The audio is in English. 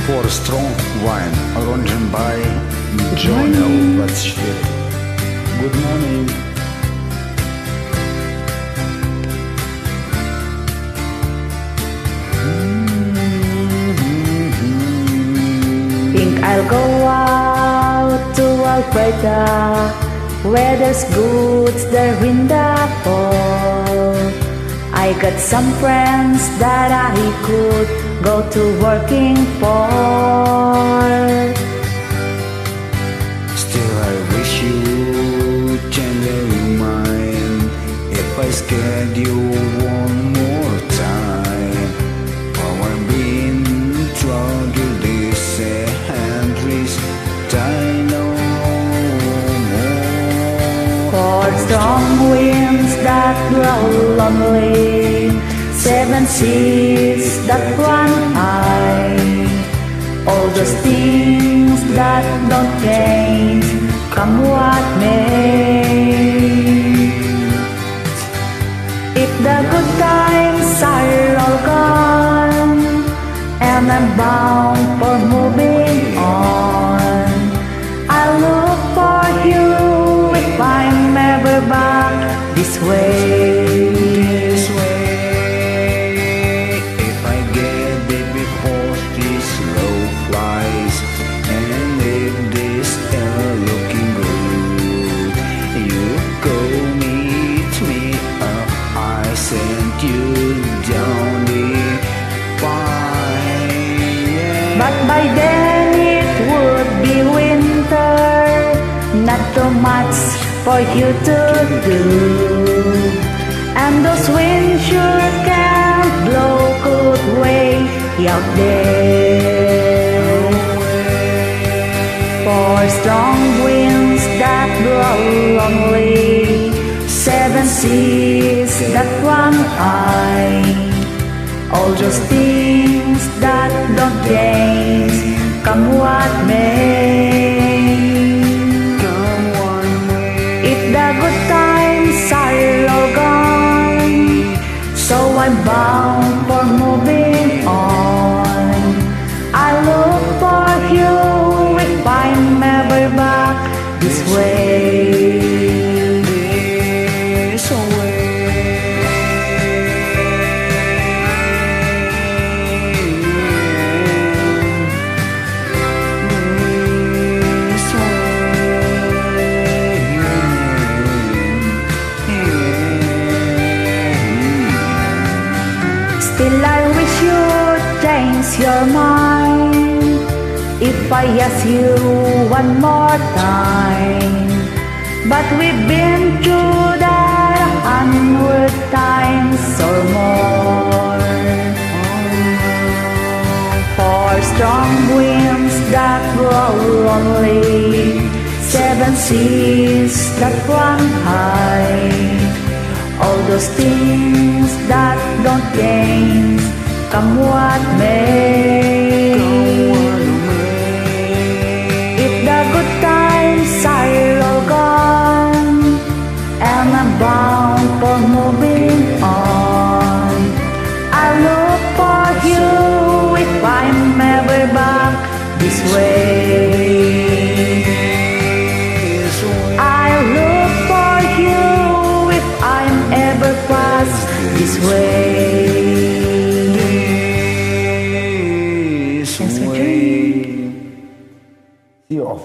For strong wine, arranged by Journal 24. Good morning. Think I'll go out to Alberta, where there's goods there in the fall. I got some friends that I could go to working for. Still I wish you change your mind. If I scared you one more time, how I've been through these centuries, die no more. For strong winds that blow lonely, 7 seas that run high, all those things that don't change, come what may. If the good times are all gone, and I'm bound for moving on, I'll look for you if I'm ever back this way. But by then it would be winter, not too much for you to do, and those winds sure can't blow good way out there. For strong winds that blow lonely, 7 seas that run high, all those things that don't change, come what may. If the good times are all gone, so I'm bound for moving on, I look for you if I'm ever back this way. Still I wish you'd change your mind if I ask you one more time. But we've been through that 100 times or more. For strong winds that blow lonely, 7 seas that run high, all those things that don't change, come what may. If the good times are all gone, and I'm bound for moving on, I look for you if I'm ever back this way. I look for you if I'm ever pass this way. See you off.